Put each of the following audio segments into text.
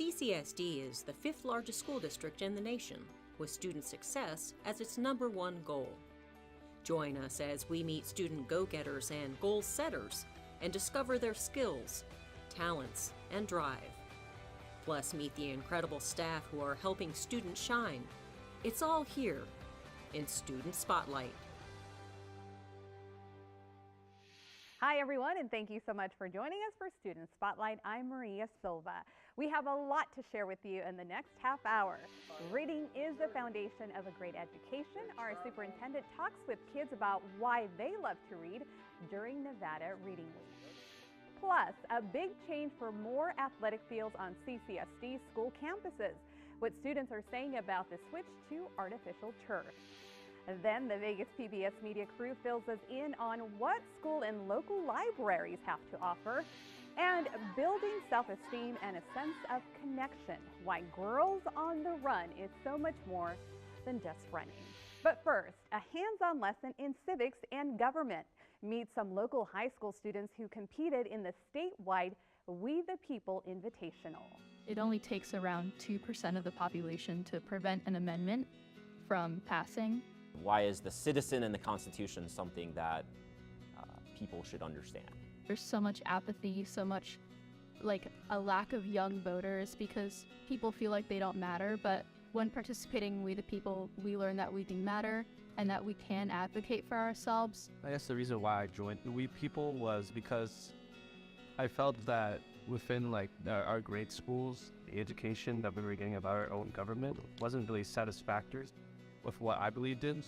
CCSD is the 5th largest school district in the nation, with student success as its #1 goal. Join us as we meet student go-getters and goal setters and discover their skills, talents, and drive. Plus, meet the incredible staff who are helping students shine. It's all here in Student Spotlight. Hi everyone, and thank you so much for joining us for Student Spotlight. I'm Maria Silva. We have a lot to share with you in the next half hour. Reading is the foundation of a great education. Our superintendent talks with kids about why they love to read during Nevada Reading Week. Plus, a big change for more athletic fields on CCSD school campuses. What students are saying about the switch to artificial turf. Then the Vegas PBS media crew fills us in on what school and local libraries have to offer, and building self-esteem and a sense of connection. Why Girls on the Run is so much more than just running. But first, a hands-on lesson in civics and government. Meet some local high school students who competed in the statewide We the People Invitational. It only takes around 2% of the population to prevent an amendment from passing. Why is the citizen and the Constitution something that people should understand? There's so much apathy, so much like a lack of young voters because people feel like they don't matter. But when participating in We the People, we learn that we do matter and that we can advocate for ourselves. I guess the reason why I joined the We People was because I felt that within our grade schools, the education that we were getting about our own government wasn't really satisfactory with what I believed in.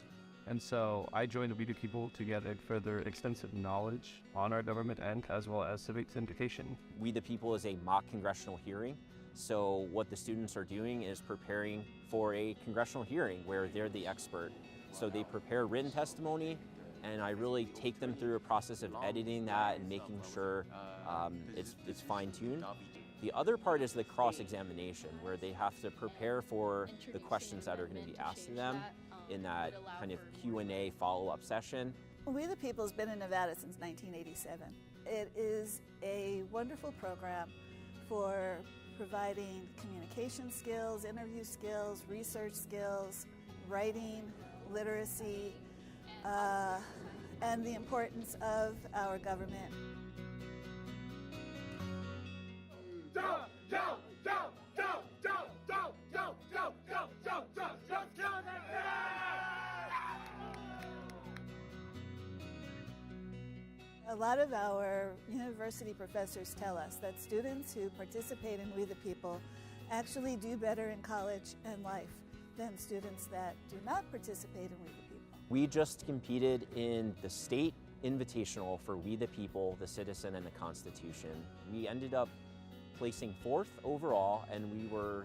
And so I joined the We the People to get a further extensive knowledge on our government and as well as civics education. We the People is a mock congressional hearing. So what the students are doing is preparing for a congressional hearing where they're the expert. So they prepare written testimony, and I really take them through a process of editing that and making sure it's fine-tuned. The other part is the cross-examination, where they have to prepare for the questions that are going to be asked to them in that kind of Q&A follow-up session. We the People has been in Nevada since 1987. It is a wonderful program for providing communication skills, interview skills, research skills, writing, literacy, and the importance of our government. A lot of our university professors tell us that students who participate in We the People actually do better in college and life than students that do not participate in We the People. We just competed in the state invitational for We the People, the Citizen, and the Constitution. We ended up placing 4th overall, and we were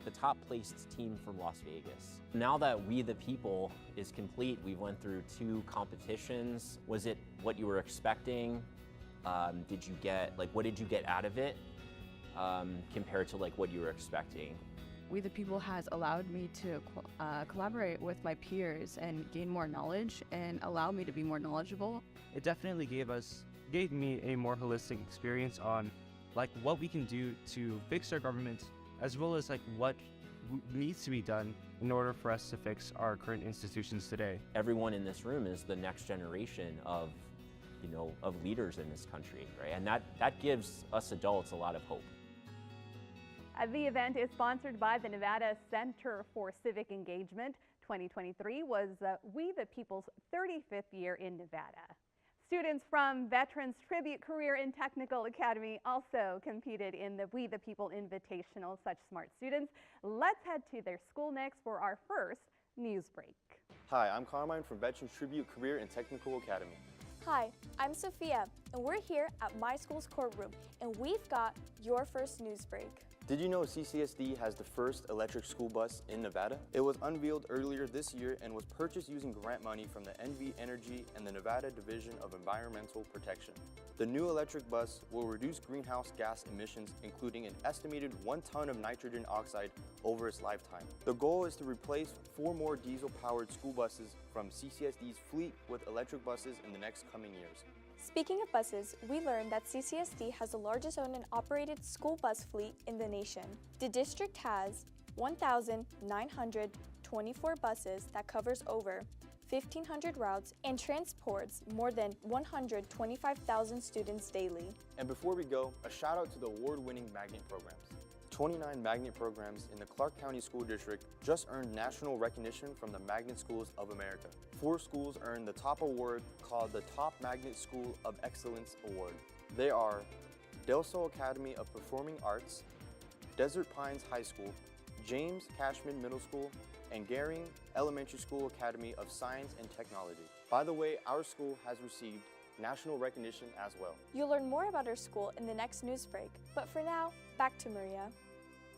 the top placed team from Las Vegas. Now that We the People is complete, we went through 2 competitions. Was it what you were expecting? What did you get out of it compared to what you were expecting? We the People has allowed me to collaborate with my peers and gain more knowledge and allow me to be more knowledgeable. It definitely gave me a more holistic experience on what we can do to fix our government, as well as what needs to be done in order for us to fix our current institutions today. Everyone in this room is the next generation of leaders in this country, right? And that gives us adults a lot of hope. The event is sponsored by the Nevada Center for Civic Engagement. 2023 was We the People's 35th year in Nevada. Students from Veterans Tribute Career and Technical Academy also competed in the We the People Invitational. Such smart students. Let's head to their school next for our first news break. Hi, I'm Carmine from Veterans Tribute Career and Technical Academy. Hi, I'm Sophia, and we're here at my school's courtroom, and we've got your first news break. Did you know CCSD has the first electric school bus in Nevada? It was unveiled earlier this year and was purchased using grant money from the NV Energy and the Nevada Division of Environmental Protection. The new electric bus will reduce greenhouse gas emissions, including an estimated 1 ton of nitrogen oxide over its lifetime. The goal is to replace 4 more diesel-powered school buses from CCSD's fleet with electric buses in the next coming years. Speaking of buses, we learned that CCSD has the largest owned and operated school bus fleet in the nation. The district has 1,924 buses that covers over 1,500 routes and transports more than 125,000 students daily. And before we go, a shout out to the award-winning magnet programs. 29 magnet programs in the Clark County School District just earned national recognition from the Magnet Schools of America. 4 schools earned the top award called the Top Magnet School of Excellence Award. They are Del Sol Academy of Performing Arts, Desert Pines High School, James Cashman Middle School, and Garing Elementary School Academy of Science and Technology. By the way, our school has received national recognition as well. You'll learn more about our school in the next news break, but for now, back to Maria.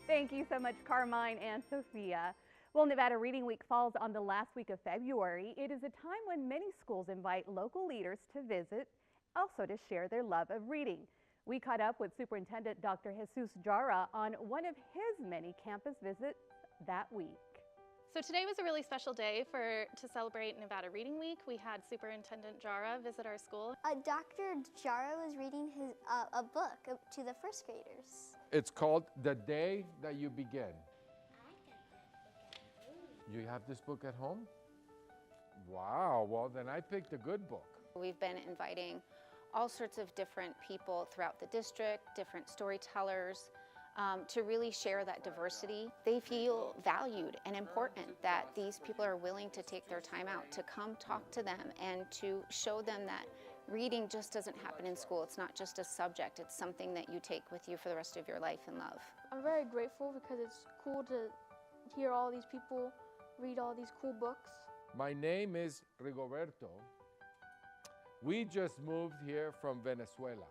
Thank you so much, Carmine and Sophia. Well, Nevada Reading Week falls on the last week of February. It is a time when many schools invite local leaders to visit, also to share their love of reading. We caught up with Superintendent Dr. Jesus Jara on one of his many campus visits that week. So today was a really special day to celebrate Nevada Reading Week. We had Superintendent Jara visit our school. Dr. Jara was reading a book to the first graders. It's called The Day That You Begin. You have this book at home? Wow, well then I picked a good book. We've been inviting all sorts of different people throughout the district, different storytellers, to really share that diversity. They feel valued and important that these people are willing to take their time out to come talk to them and to show them that reading just doesn't happen in school. It's not just a subject, it's something that you take with you for the rest of your life and love. I'm very grateful because it's cool to hear all these people read all these cool books. My name is Rigoberto. We just moved here from Venezuela.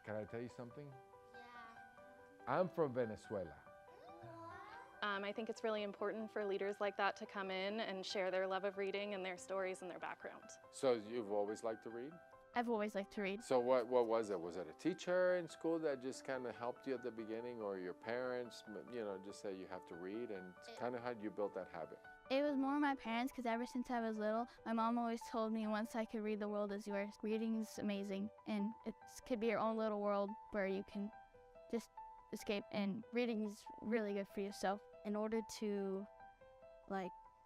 Can I tell you something? Yeah. I'm from Venezuela. I think it's really important for leaders like that to come in and share their love of reading and their stories and their background. So you've always liked to read? I've always liked to read. So what was it? Was it a teacher in school that just kind of helped you at the beginning, or your parents, just said you have to read, and kind of how did you build that habit? It was more my parents, because ever since I was little, my mom always told me once I could read, the world is yours. Reading is amazing, and it could be your own little world where you can just escape, and reading is really good for yourself. In order to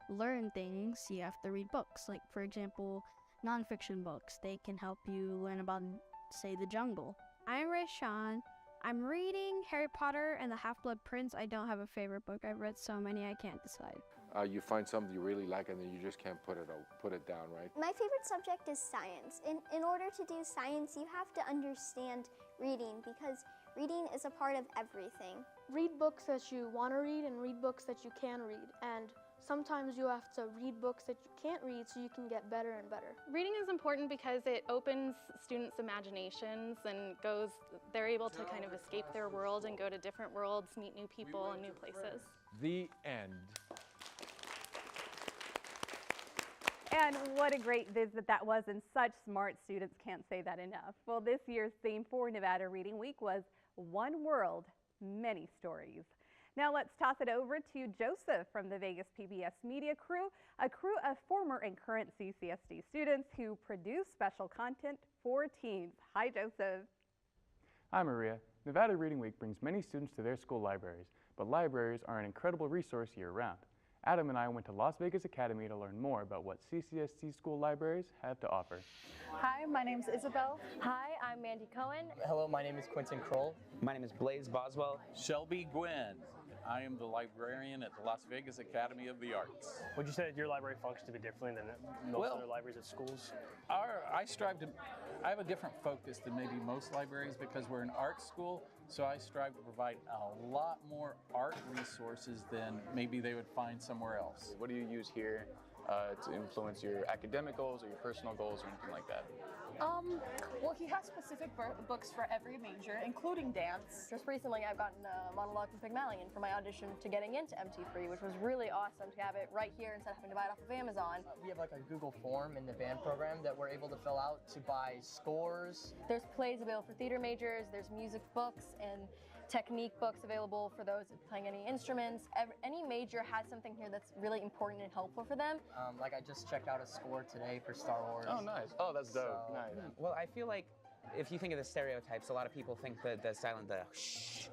learn things, you have to read books. Like, for example, nonfiction books. They can help you learn about, say, the jungle. I'm Rayshawn. I'm reading Harry Potter and the Half-Blood Prince. I don't have a favorite book. I've read so many I can't decide. You find something you really like and then you just can't put it down, right? My favorite subject is science. In order to do science, you have to understand reading, because reading is a part of everything. Read books that you want to read and read books that you can read. And sometimes you have to read books that you can't read so you can get better and better. Reading is important because it opens students' imaginations and they're able to kind of escape their world and go to different worlds, meet new people and new places. The end. And what a great visit that was, and such smart students, can't say that enough. Well, this year's theme for Nevada Reading Week was One World, Many Stories. Now let's toss it over to Joseph from the Vegas PBS Media Crew, a crew of former and current CCSD students who produce special content for teens. Hi, Joseph. Hi, Maria. Nevada Reading Week brings many students to their school libraries, but libraries are an incredible resource year-round. Adam and I went to Las Vegas Academy to learn more about what CCSD school libraries have to offer. Hi, my name is Isabel. Hi, I'm Mandy Cohen. Hello, my name is Quentin Kroll. My name is Blaze Boswell. Shelby Gwynn. I am the librarian at the Las Vegas Academy of the Arts. Would you say that your library functions a bit differently than most other libraries at schools? I have a different focus than maybe most libraries because we're an art school, so I strive to provide a lot more art resources than maybe they would find somewhere else. What do you use here to influence your academic goals or your personal goals or anything like that? Well, he has specific books for every major, including dance. Just recently, I've gotten a monologue from Pygmalion for my audition to getting into MT3, which was really awesome to have it right here instead of having to buy it off of Amazon. We have like a Google form in the band program that we're able to fill out to buy scores. There's plays available for theater majors, there's music books and technique books available for those playing any instruments. Any major has something here that's really important and helpful for them. Like I just checked out a score today for Star Wars. Oh, nice. Oh, that's dope. So, nice. Well, I feel like if you think of the stereotypes, a lot of people think that the silent, the shh.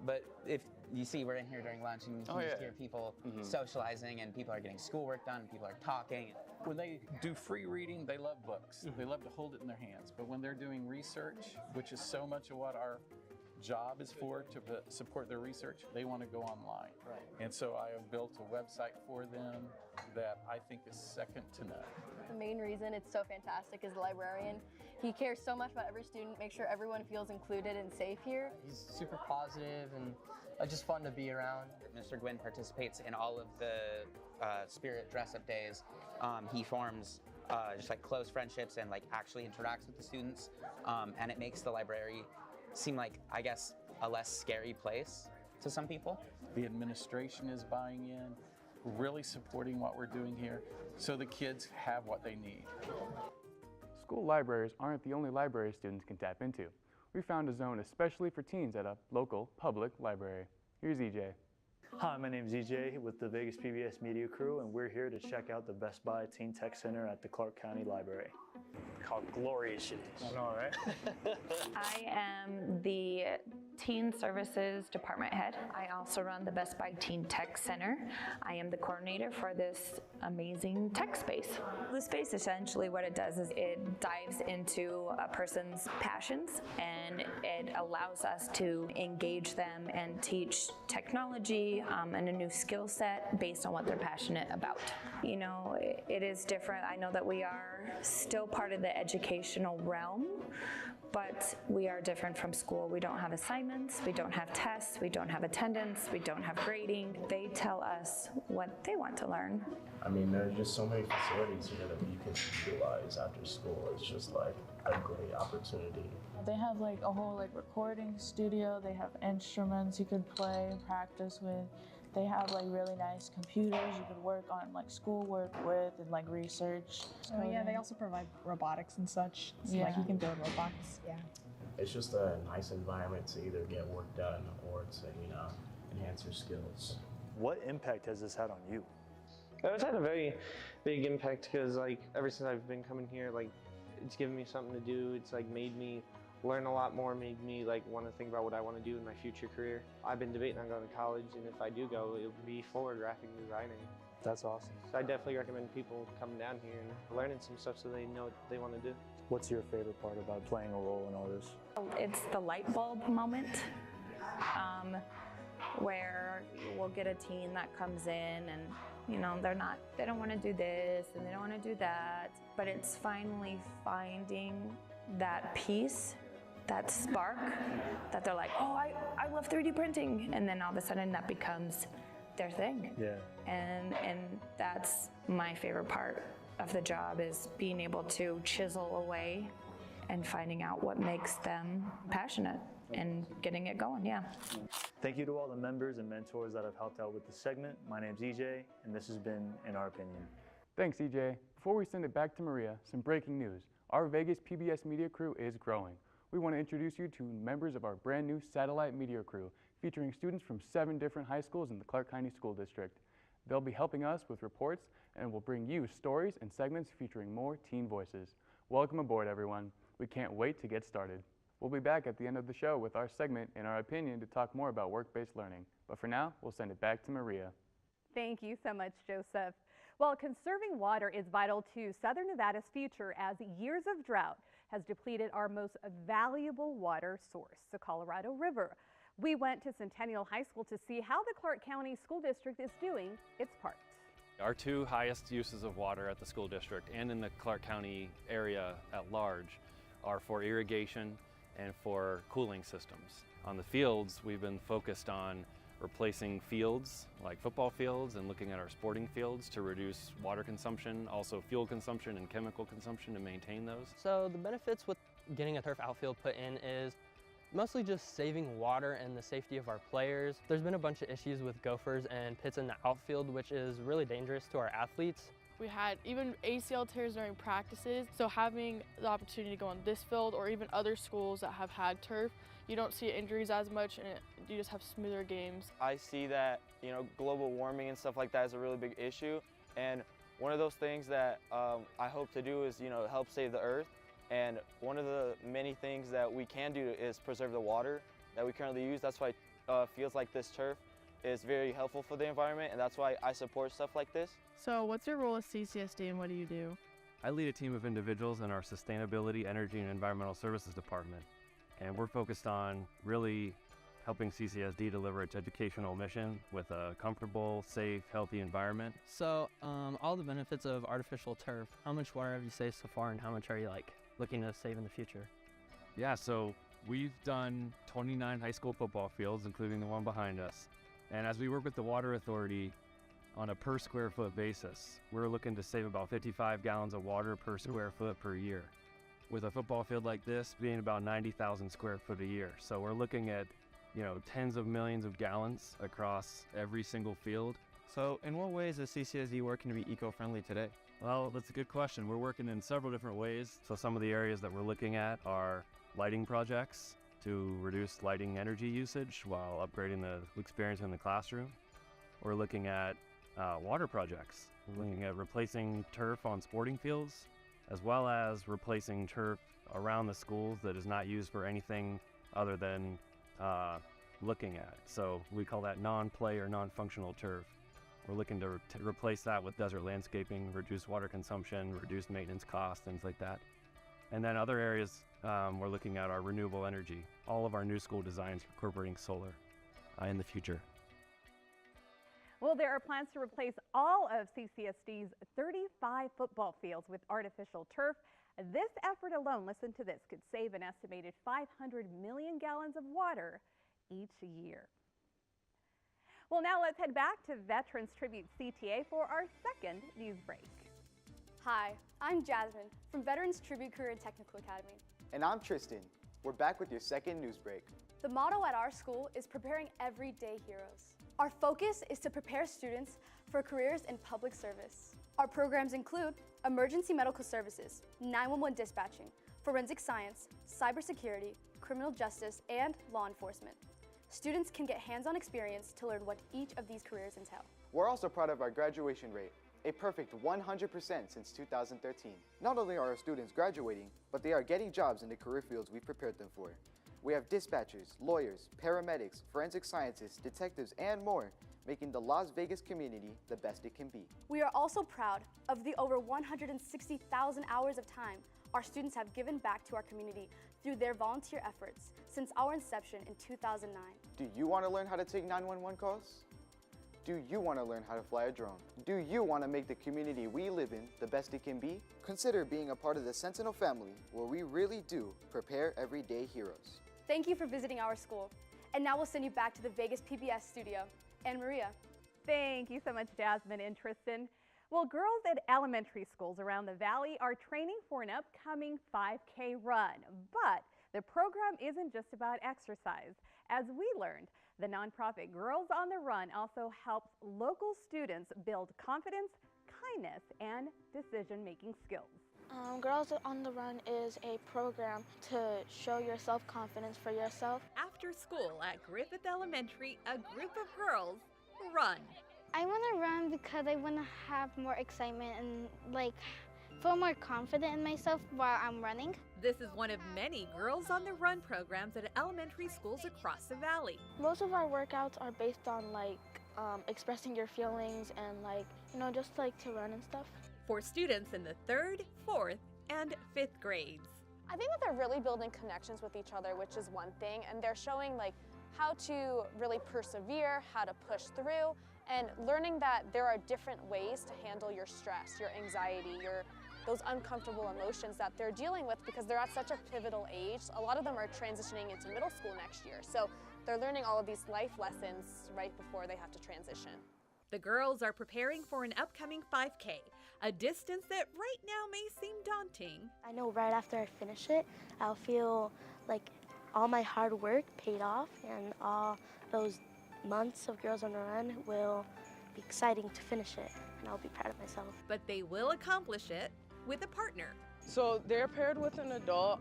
But if you see, we're in here during lunch and you can just hear people socializing, and people are getting schoolwork done, people are talking. When they do free reading, they love books. They love to hold it in their hands. But when they're doing research, which is so much of what our job is for, to support their research, they want to go online. Right. And so I have built a website for them that I think is second to none. The main reason it's so fantastic is the librarian. He cares so much about every student, make sure everyone feels included and safe here. He's super positive and just fun to be around. Mr. Gwynn participates in all of the spirit dress-up days. He forms just like close friendships and like actually interacts with the students, and it makes the library seem like, I guess, a less scary place to some people. The administration is buying in, really supporting what we're doing here, so the kids have what they need. School libraries aren't the only library students can tap into. We found a zone especially for teens at a local public library. Here's EJ. Hi, my name is EJ with the Vegas PBS Media Crew, and we're here to check out the Best Buy Teen Tech Center at the Clark County Library. How glorious it is. I know, right? I am the Teen Services Department Head. I also run the Best Buy Teen Tech Center. I am the coordinator for this amazing tech space. The space, essentially what it does is it dives into a person's passions, and it allows us to engage them and teach technology and a new skill set based on what they're passionate about. You know, it is different. I know that we are still part of the educational realm, but we are different from school. We don't have assignments, we don't have tests, we don't have attendance, we don't have grading. They tell us what they want to learn. I mean, there's just so many facilities here that you can utilize after school. It's just like a great opportunity. They have like a whole like recording studio. They have instruments you could play and practice with. They have like really nice computers you could work on like schoolwork with and like research. Oh yeah, they also provide robotics and such. So like you can build robots. Yeah. It's just a nice environment to either get work done or to, enhance your skills. What impact has this had on you? It's had a very big impact because like ever since I've been coming here, like it's given me something to do. It's like made me learn a lot more, made me like want to think about what I want to do in my future career. I've been debating on going to college, and if I do go, it would be for graphic designing. That's awesome. So I definitely recommend people coming down here and learning some stuff so they know what they want to do. What's your favorite part about playing a role in all this? It's the light bulb moment, where we'll get a teen that comes in and they don't want to do this and they don't want to do that, but it's finally finding that piece, that spark, that they're like, oh, I love 3D printing, and then all of a sudden that becomes their thing. Yeah. And that's my favorite part of the job, is being able to chisel away and finding out what makes them passionate and getting it going, yeah. Thank you to all the members and mentors that have helped out with this segment. My name's EJ, and this has been In Our Opinion. Thanks, EJ. Before we send it back to Maria, some breaking news. Our Vegas PBS Media Crew is growing. We want to introduce you to members of our brand new Satellite Media Crew, featuring students from 7 different high schools in the Clark County School District. They'll be helping us with reports and will bring you stories and segments featuring more teen voices. Welcome aboard, everyone. We can't wait to get started. We'll be back at the end of the show with our segment, In Our Opinion, to talk more about work-based learning. But for now, we'll send it back to Maria. Thank you so much, Joseph. Well, conserving water is vital to Southern Nevada's future, as years of drought has depleted our most valuable water source, the Colorado River. We went to Centennial High School to see how the Clark County School District is doing its part. Our 2 highest uses of water at the school district and in the Clark County area at large are for irrigation and for cooling systems. On the fields, we've been focused on replacing fields like football fields and looking at our sporting fields to reduce water consumption, also fuel consumption and chemical consumption to maintain those. So the benefits with getting a turf outfield put in is mostly just saving water and the safety of our players. There's been a bunch of issues with gophers and pits in the outfield, which is really dangerous to our athletes. We had even ACL tears during practices, so having the opportunity to go on this field or even other schools that have had turf, you don't see injuries as much and you just have smoother games. I see that, global warming and stuff like that is a really big issue, and one of those things that I hope to do is, help save the earth And one of the many things that we can do is preserve the water that we currently use. That's why fields like this turf is very helpful for the environment, and that's why I support stuff like this. So what's your role as CCSD and what do you do? I lead a team of individuals in our Sustainability, Energy, and Environmental Services Department, and we're focused on really helping CCSD deliver its educational mission with a comfortable, safe, healthy environment. So, all the benefits of artificial turf, how much water have you saved so far and how much are you looking to save in the future? Yeah, so we've done 29 high school football fields, including the one behind us. And as we work with the Water Authority on a per square foot basis, we're looking to save about 55 gallons of water per square foot per year, with a football field like this being about 90,000 square foot a year. So we're looking at, tens of millions of gallons across every single field. So in what ways is CCSD working to be eco-friendly today? Well, that's a good question. We're working in several different ways. So some of the areas that we're looking at are lighting projects to reduce lighting energy usage while upgrading the experience in the classroom. We're looking at water projects. We're looking at replacing turf on sporting fields, as well as replacing turf around the schools that is not used for anything other than looking at. So we call that non-play or non-functional turf. We're looking to replace that with desert landscaping, reduce water consumption, reduce maintenance costs, things like that. And then other areas we're looking at are renewable energy. All of our new school designs incorporating solar in the future. Well, there are plans to replace all of CCSD's 35 football fields with artificial turf. This effort alone, listen to this, could save an estimated 500 million gallons of water each year. Well, now let's head back to Veterans Tribute CTA for our second news break. Hi, I'm Jasmine from Veterans Tribute Career and Technical Academy. And I'm Tristan. We're back with your second news break. The motto at our school is preparing everyday heroes. Our focus is to prepare students for careers in public service. Our programs include emergency medical services, 911 dispatching, forensic science, cybersecurity, criminal justice, and law enforcement. Students can get hands-on experience to learn what each of these careers entail. We're also proud of our graduation rate, a perfect 100% since 2013. Not only are our students graduating, but they are getting jobs in the career fields we've prepared them for. We have dispatchers, lawyers, paramedics, forensic scientists, detectives, and more, making the Las Vegas community the best it can be. We are also proud of the over 160,000 hours of time our students have given back to our community through their volunteer efforts since our inception in 2009. Do you want to learn how to take 911 calls? Do you want to learn how to fly a drone? Do you want to make the community we live in the best it can be? Consider being a part of the Sentinel family, where we really do prepare everyday heroes. Thank you for visiting our school. And now we'll send you back to the Vegas PBS studio. And Maria. Thank you so much, Jasmine and Tristan. Well, girls at elementary schools around the valley are training for an upcoming 5K run. But the program isn't just about exercise. As we learned, the nonprofit Girls on the Run also helps local students build confidence, kindness, and decision-making skills. Girls on the Run is a program to show your self-confidence for yourself. After school at Griffith Elementary, a group of girls run. I want to run because I want to have more excitement and feel more confident in myself while I'm running. This is one of many Girls on the Run programs at elementary schools across the valley. Most of our workouts are based on expressing your feelings and just to run and stuff. For students in the 3rd, 4th, and 5th grades. I think that they're really building connections with each other, which is one thing, and they're showing how to really persevere, how to push through, and learning that there are different ways to handle your stress, your anxiety, those uncomfortable emotions that they're dealing with because they're at such a pivotal age. A lot of them are transitioning into middle school next year, so they're learning all of these life lessons right before they have to transition. The girls are preparing for an upcoming 5K, a distance that right now may seem daunting. I know right after I finish it, I'll feel like all my hard work paid off and all those months of Girls on the Run will be exciting to finish it and I'll be proud of myself. But they will accomplish it with a partner. So they're paired with an adult.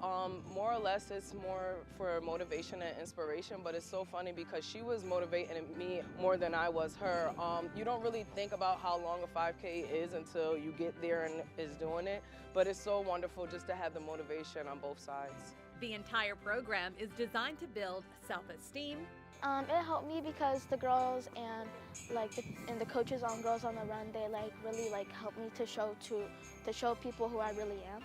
More or less, it's more for motivation and inspiration, but it's so funny because she was motivating me more than I was her. You don't really think about how long a 5K is until you get there and is doing it, but it's so wonderful just to have the motivation on both sides. The entire program is designed to build self-esteem. It helped me because the girls and the coaches on Girls on the Run, they really helped me to show people who I really am.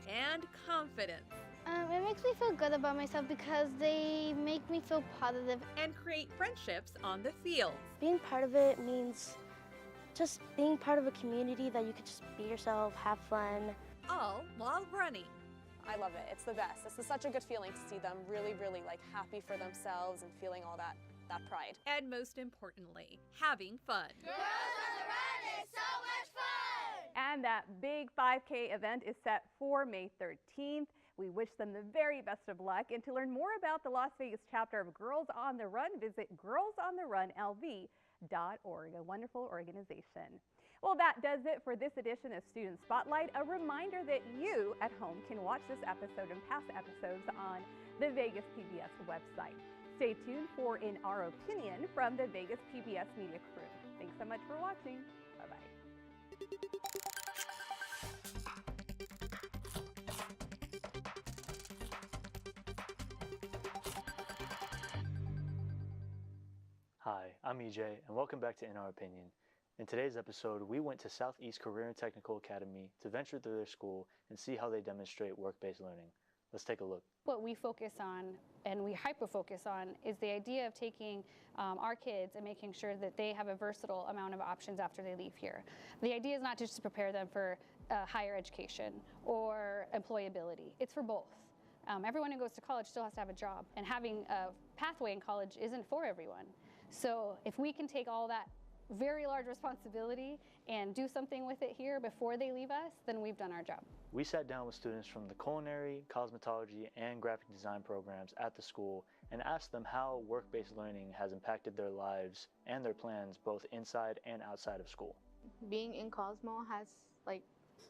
And confidence. It makes me feel good about myself because they make me feel positive. And create friendships on the field. Being part of it means just being part of a community that you could just be yourself, have fun. All while running. I love it. It's the best. This is such a good feeling to see them really, really happy for themselves and feeling all that pride. And most importantly, having fun. Girls on the Run is so much fun! And that big 5K event is set for May 13th. We wish them the very best of luck. And to learn more about the Las Vegas chapter of Girls on the Run, visit girlsontheRunLV.org, a wonderful organization. Well, that does it for this edition of Student Spotlight. A reminder that you at home can watch this episode and past episodes on the Vegas PBS website. Stay tuned for In Our Opinion from the Vegas PBS Media crew. Thanks so much for watching. Bye-bye. Hi, I'm EJ, and welcome back to In Our Opinion. In today's episode, we went to Southeast Career and Technical Academy to venture through their school and see how they demonstrate work-based learning. Let's take a look. What we focus on, and we hyper-focus on, is the idea of taking our kids and making sure that they have a versatile amount of options after they leave here. The idea is not just to prepare them for higher education or employability. It's for both. Everyone who goes to college still has to have a job, and having a pathway in college isn't for everyone. So if we can take all that very large responsibility and do something with it here before they leave us, then we've done our job. We sat down with students from the culinary, cosmetology, and graphic design programs at the school and asked them how work-based learning has impacted their lives and their plans both inside and outside of school. Being in Cosmo has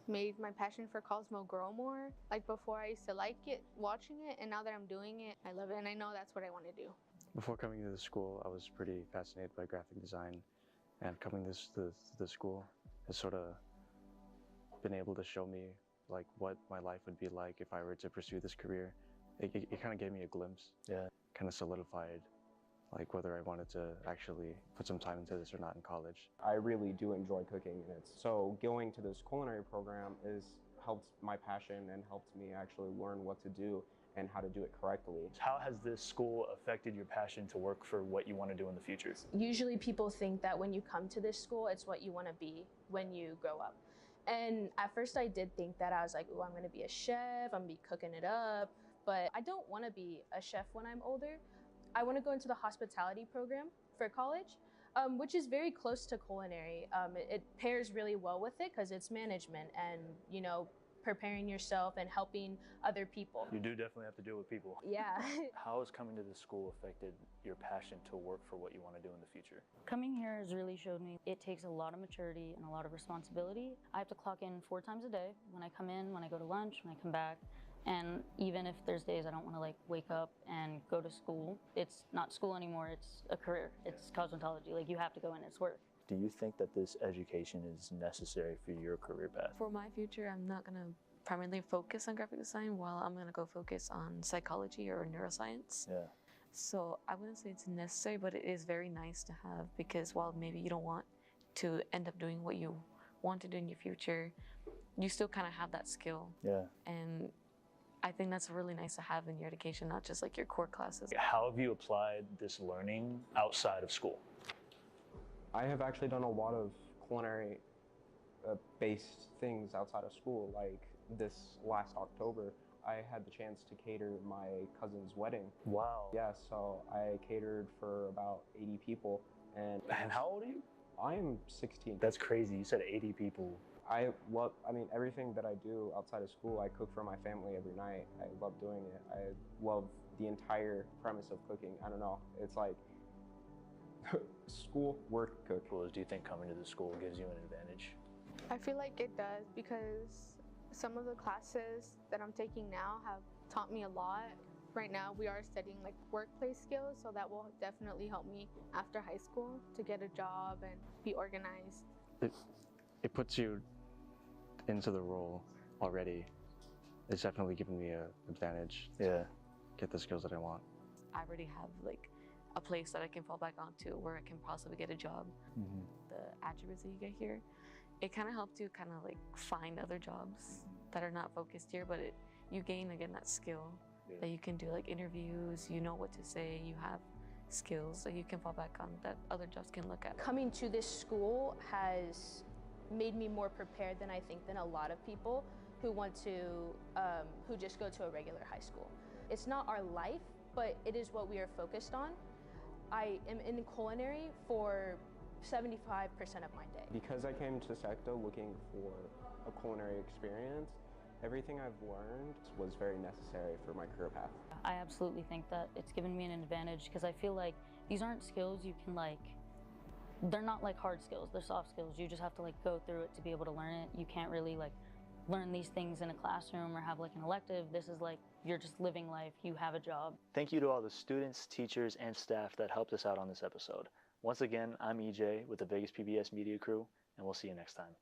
made my passion for Cosmo grow more. Before I used to like it, watching it, and now that I'm doing it, I love it and I know that's what I want to do. Before coming to the school, I was pretty fascinated by graphic design, and coming to the school has sort of been able to show me what my life would be like if I were to pursue this career. It kind of gave me a glimpse. Yeah. Kind of solidified whether I wanted to actually put some time into this or not in college. I really do enjoy cooking, and so going to this culinary program has helped my passion and helped me actually learn what to do and how to do it correctly. How has this school affected your passion to work for what you want to do in the future? Usually people think that when you come to this school, it's what you want to be when you grow up. And at first I did think that. I was like, oh, I'm going to be a chef, I'm going to be cooking it up. But I don't want to be a chef when I'm older. I want to go into the hospitality program for college, which is very close to culinary. It pairs really well with it because it's management and, preparing yourself and helping other people. You do definitely have to deal with people. Yeah. How has coming to this school affected your passion to work for what you want to do in the future? Coming here has really showed me it takes a lot of maturity and a lot of responsibility. I have to clock in 4 times a day, when I come in, when I go to lunch, when I come back. And even if there's days I don't want to wake up and go to school, it's not school anymore, it's a career. It's cosmetology. You have to go in, it's work. Do you think that this education is necessary for your career path? For my future, I'm not going to primarily focus on graphic design, while I'm going to go focus on psychology or neuroscience. Yeah. So I wouldn't say it's necessary, but it is very nice to have, because while maybe you don't want to end up doing what you want to do in your future, you still kind of have that skill. Yeah. And I think that's really nice to have in your education, not just your core classes. How have you applied this learning outside of school? I have actually done a lot of culinary based things outside of school. This last October, I had the chance to cater my cousin's wedding. Wow. Yeah, so I catered for about 80 people. And how old are you? I am 16. That's crazy. You said 80 people. Everything that I do outside of school, I cook for my family every night. I love doing it. I love the entire premise of cooking. I don't know. It's school, work, cook. Do you think coming to the school gives you an advantage? I feel like it does, because Some of the classes that I'm taking now have taught me a lot. Right now we are studying like workplace skills, so that will definitely help me after high school to get a job and be organized. It puts you into the role already. It's definitely given me an advantage to get the skills that I want. I already have like a place that I can fall back onto where I can possibly get a job. The attributes that you get here, it kind of helps you kind of like find other jobs that are not focused here, but you gain again that skill that you can do like interviews, you know what to say, you have skills that you can fall back on that other jobs can look at. Coming to this school has made me more prepared than I think than a lot of people who want to, who just go to a regular high school. It's not our life, but it is what we are focused on. I am in culinary for 75% of my day. Because I came to SECTA looking for a culinary experience, everything I've learned was very necessary for my career path. I absolutely think that it's given me an advantage because I feel like these aren't skills you can they're not like hard skills, they're soft skills. You just have to go through it to be able to learn it. You can't really learn these things in a classroom or have an elective. This is you're just living life, you have a job. Thank you to all the students, teachers, and staff that helped us out on this episode. Once again, I'm EJ with the Vegas PBS Media Crew, and we'll see you next time.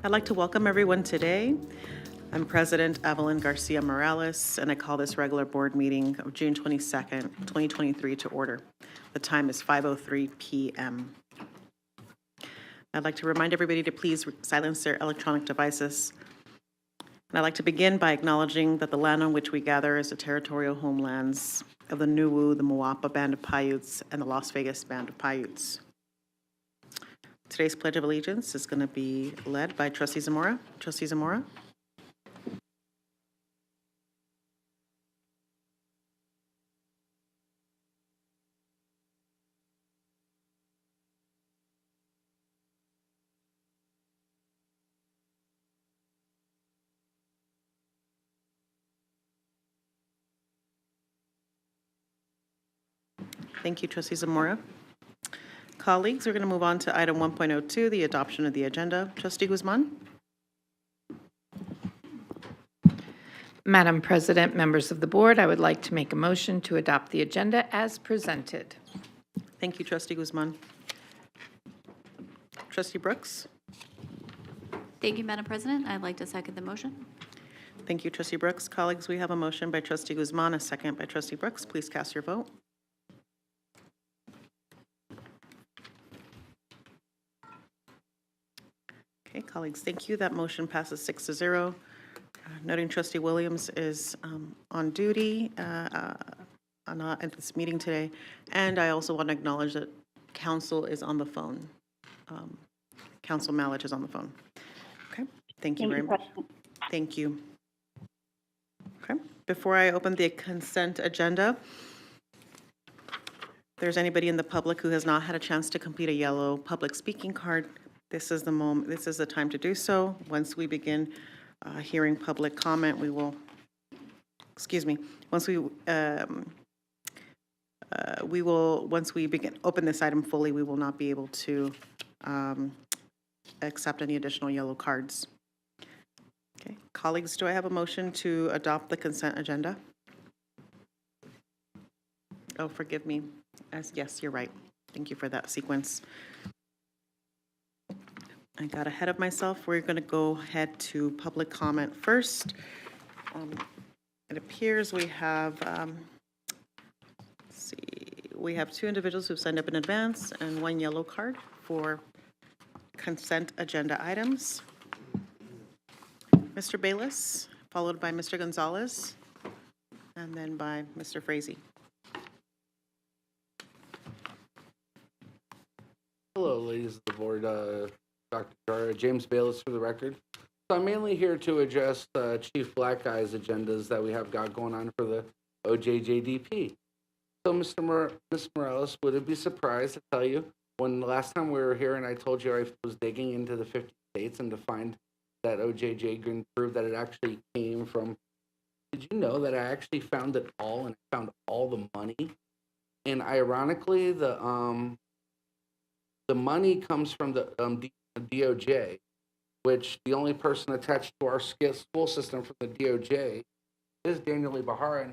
I'd like to welcome everyone today. I'm President Evelyn Garcia Morales, and I call this regular board meeting of June 22nd, 2023 to order. The time is 5:03 p.m. I'd like to remind everybody to please silence their electronic devices. And I'd like to begin by acknowledging that the land on which we gather is the territorial homelands of the Nuwu, the Moapa Band of Paiutes, and the Las Vegas Band of Paiutes. Today's Pledge of Allegiance is going to be led by Trustee Zamora. Trustee Zamora. Thank you, Trustee Zamora. Colleagues, we're going to move on to item 1.02, the adoption of the agenda. Trustee Guzman. Madam President, members of the board, I would like to make a motion to adopt the agenda as presented. Thank you, Trustee Guzman. Trustee Brooks. Thank you, Madam President. I'd like to second the motion. Thank you, Trustee Brooks. Colleagues, we have a motion by Trustee Guzman, a second by Trustee Brooks. Please cast your vote. Okay, colleagues, thank you. That motion passes 6-0. Noting Trustee Williams is on duty not at this meeting today, and I also want to acknowledge that Council is on the phone. Council Malich is on the phone. Okay, thank you very much. Thank you. Okay, before I open the consent agenda, if there's anybody in the public who has not had a chance to complete a yellow public speaking card, this is the moment, this is the time to do so. Once we begin hearing public comment, we will, once we begin, open this item fully, we will not be able to accept any additional yellow cards. Okay, colleagues, do I have a motion to adopt the consent agenda? Oh, forgive me. Yes, you're right. Thank you for that sequence. I got ahead of myself. We're going to go ahead to public comment first. It appears we have, we have 2 individuals who've signed up in advance and 1 yellow card for consent agenda items. Mr. Bayless, followed by Mr. Gonzalez, and then by Mr. Frazee. Hello, ladies of the board. Dr. Jara, James Bayless for the record. So I'm mainly here to address Chief Black Eye's agendas that we have got going on for the OJJDP. So Ms. Morales, would it be surprised to tell you, when the last time we were here and I told you I was digging into the 50 states and to find that OJJ couldn't prove that it actually came from, did you know that I actually found it all and I found all the money? And ironically, the money comes from the DOJ, which the only person attached to our school system from the DOJ is Daniel Ibarra.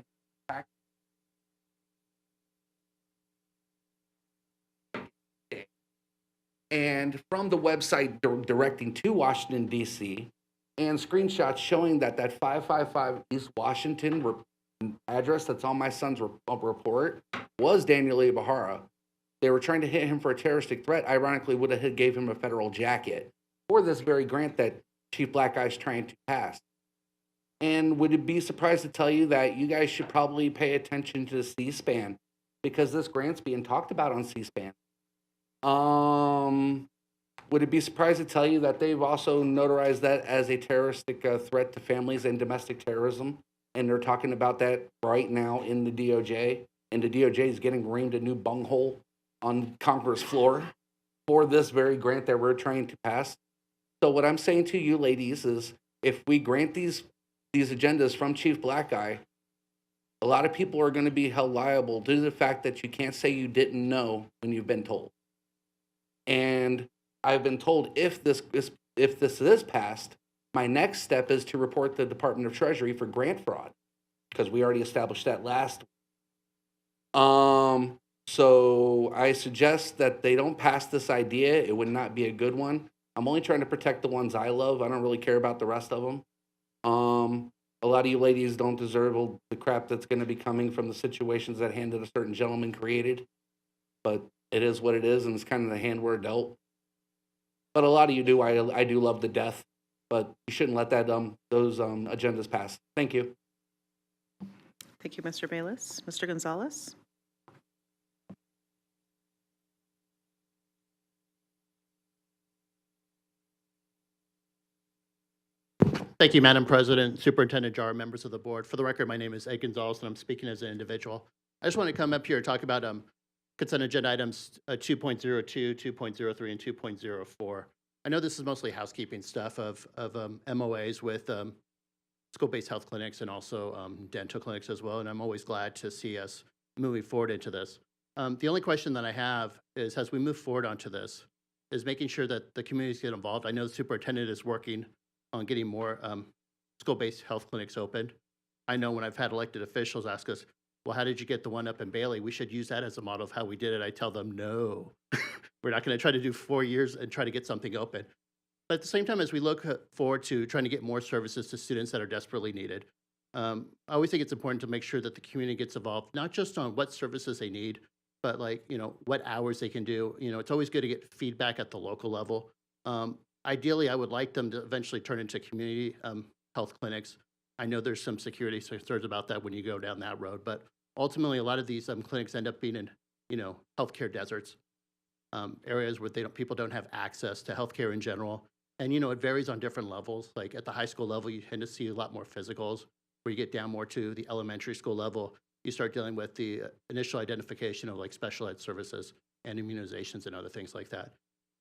And from the website directing to Washington, D.C., and screenshots showing that 555 East Washington address that's on my son's report was Daniel Ibarra. They were trying to hit him for a terroristic threat. Ironically, would have gave him a federal jacket for this very grant that Chief Black Eye is trying to pass. And would it be surprised to tell you that you guys should probably pay attention to C-SPAN, because this grant's being talked about on C-SPAN. Would it be surprised to tell you that they've also notarized that as a terroristic threat to families and domestic terrorism? And they're talking about that right now in the DOJ. And the DOJ is getting reamed a new bunghole on Congress floor for this very grant that we're trying to pass. So what I'm saying to you ladies is, if we grant these agendas from Chief Black Eye, a lot of people are going to be held liable due to the fact that you can't say you didn't know when you've been told. And I've been told if this is passed, my next step is to report the Department of Treasury for grant fraud, because we already established that last. So I suggest that they don't pass this idea. It would not be a good one. I'm only trying to protect the ones I love. I don't really care about the rest of them. A lot of you ladies don't deserve all the crap that's going to be coming from the situations that hand that a certain gentleman created. But it is what it is, and it's kind of the hand we're dealt. But a lot of you do. I do love the death, but you shouldn't let that those agendas pass. Thank you. Thank you, Mr. Bayless. Mr. Gonzalez? Thank you, Madam President, Superintendent Jar, members of the board. For the record, my name is Ed Gonzalez, and I'm speaking as an individual. I just want to come up here and talk about consent agenda items 2.02, 2.03, and 2.04. I know this is mostly housekeeping stuff of MOAs with school-based health clinics and also dental clinics as well, and I'm always glad to see us moving forward into this. The only question that I have is, as we move forward onto this, is making sure that the communities get involved. I know the superintendent is working on getting more school-based health clinics open. I know when I've had elected officials ask us, well, how did you get the one up in Bailey? We should use that as a model of how we did it. I tell them, no, we're not going to try to do 4 years and try to get something open. But at the same time, as we look forward to trying to get more services to students that are desperately needed, I always think it's important to make sure that the community gets involved, not just on what services they need, but like, what hours they can do. It's always good to get feedback at the local level. Ideally, I would like them to eventually turn into community health clinics. I know there's some security concerns about that when you go down that road, but ultimately, a lot of these clinics end up being in, healthcare deserts, areas where people don't have access to healthcare in general. And, it varies on different levels. Like at the high school level, you tend to see a lot more physicals. Where you get down more to the elementary school level, you start dealing with the initial identification of like special ed services and immunizations and other things like that.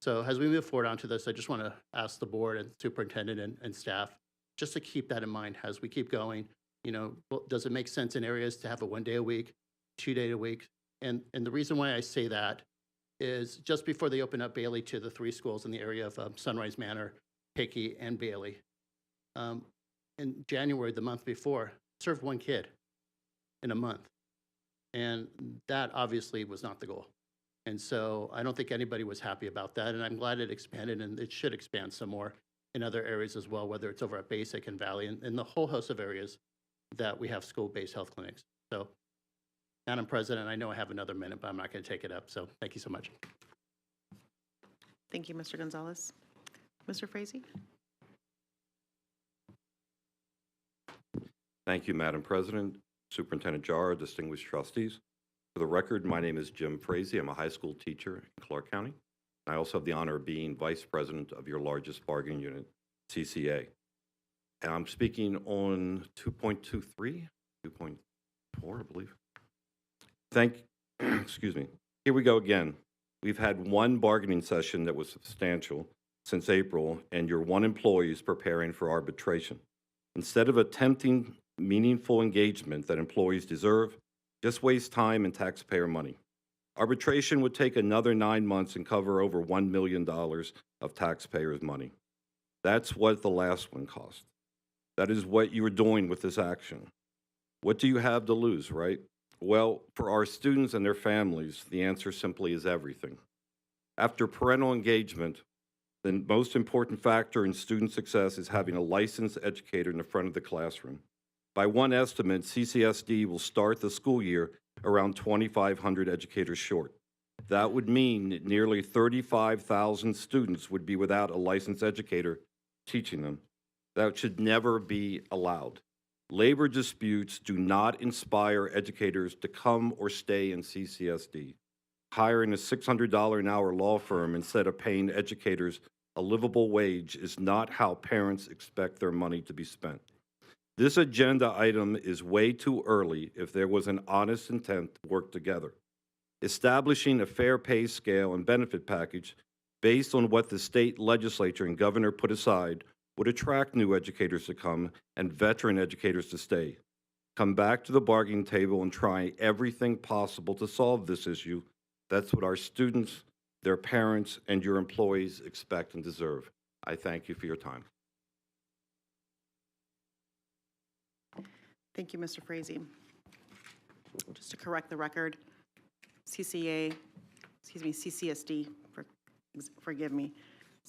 So as we move forward onto this, I just want to ask the board and superintendent and staff just to keep that in mind as we keep going. Does it make sense in areas to have a 1 day a week, 2 day a week? And the reason why I say that is just before they open up Bailey to the 3 schools in the area of Sunrise Manor, Hickey, and Bailey, in January, the month before, served 1 kid in a month. And that obviously was not the goal. And so I don't think anybody was happy about that. And I'm glad it expanded, and it should expand some more in other areas as well, whether it's over at Basic and Valley and the whole host of areas that we have school-based health clinics. So, Madam President, I know I have another minute, but I'm not going to take it up. So thank you so much. Thank you, Mr. Gonzalez. Mr. Frazee? Thank you, Madam President, Superintendent Jar, distinguished trustees. For the record, my name is Jim Frazee. I'm a high school teacher in Clark County. I also have the honor of being vice president of your largest bargaining unit, CCA. And I'm speaking on 2.23, 2.4, I believe. Excuse me. Here we go again. We've had 1 bargaining session that was substantial since April, and your 1 employee is preparing for arbitration. Instead of attempting meaningful engagement that employees deserve, just waste time and taxpayer money. Arbitration would take another 9 months and cover over $1 million of taxpayers' money. That's what the last one cost. That is what you are doing with this action. What do you have to lose, right? Well, for our students and their families, the answer simply is everything. After parental engagement, the most important factor in student success is having a licensed educator in the front of the classroom. By one estimate, CCSD will start the school year around 2,500 educators short. That would mean that nearly 35,000 students would be without a licensed educator teaching them. That should never be allowed. Labor disputes do not inspire educators to come or stay in CCSD. Hiring a $600 an hour law firm instead of paying educators a livable wage is not how parents expect their money to be spent. This agenda item is way too early if there was an honest intent to work together. Establishing a fair pay scale and benefit package based on what the state legislature and governor put aside would attract new educators to come and veteran educators to stay. Come back to the bargaining table and try everything possible to solve this issue. That's what our students, their parents, and your employees expect and deserve. I thank you for your time. Thank you, Mr. Frazee. Just to correct the record, CCSD, forgive me,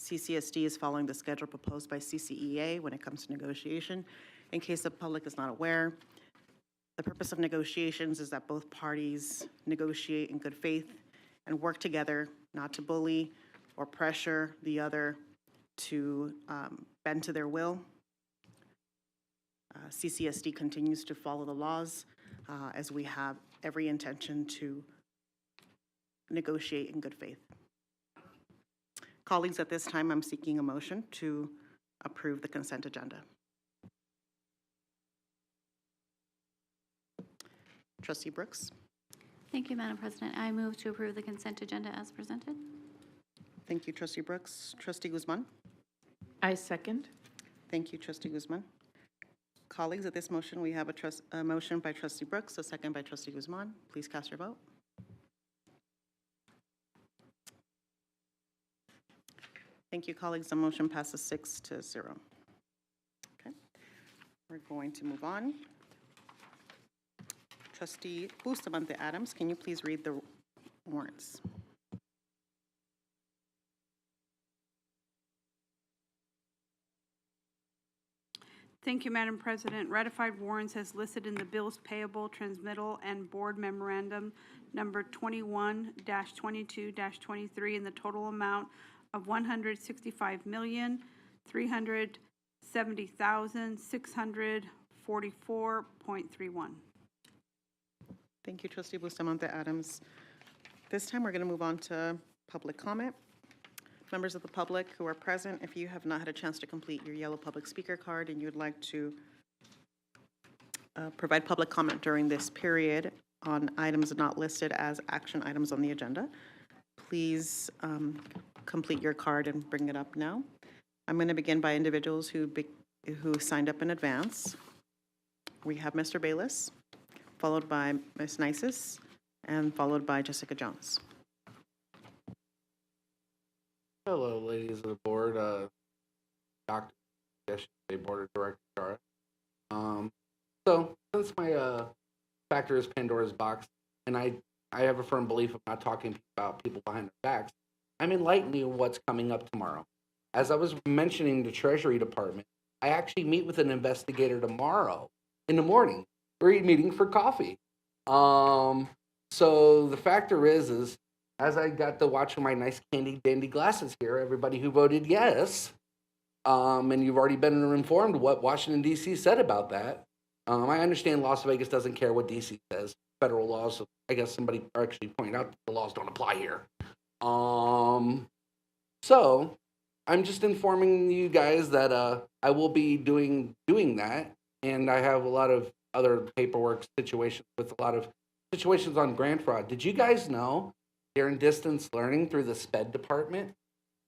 CCSD is following the schedule proposed by CCEA when it comes to negotiation. In case the public is not aware, the purpose of negotiations is that both parties negotiate in good faith and work together, not to bully or pressure the other to bend to their will. CCSD continues to follow the laws as we have every intention to negotiate in good faith. Colleagues, at this time, I'm seeking a motion to approve the consent agenda. Trustee Brooks. Thank you, Madam President. I move to approve the consent agenda as presented. Thank you, Trustee Brooks. Trustee Guzman. I second. Thank you, Trustee Guzman. Colleagues, at this motion, we have a motion by Trustee Brooks, a second by Trustee Guzman. Please cast your vote. Thank you, colleagues. The motion passes 6-0. Okay, we're going to move on. Trustee Bustamante Adams, can you please read the warrants? Thank you, Madam President. Ratified warrants as listed in the bills payable, transmittal, and board memorandum number 21-22-23 in the total amount of $165,370,644.31. Thank you, Trustee Bustamante Adams. This time, we're going to move on to public comment. Members of the public who are present, if you have not had a chance to complete your yellow public speaker card and you'd like to provide public comment during this period on items not listed as action items on the agenda, please complete your card and bring it up now. I'm going to begin by individuals who signed up in advance. We have Mr. Bayless, followed by Ms. Nisis, and followed by Jessica Jones. Hello, ladies of the board, Dr. Board of Directors. So, since my factor is Pandora's box, and I have a firm belief of not talking about people behind their backs, I'm enlightening you of what's coming up tomorrow. As I was mentioning the Treasury Department, I actually meet with an investigator tomorrow in the morning. We're meeting for coffee. So the factor is as I got to watch my nice candy dandy glasses here, everybody who voted yes, and you've already been informed what Washington, D.C. said about that. I understand Las Vegas doesn't care what D.C. says. Federal laws, I guess somebody actually pointed out that the laws don't apply here. So I'm just informing you guys that I will be doing that, and I have a lot of other paperwork situations with a lot of situations on grant fraud. Did you guys know during distance learning through the SPED department,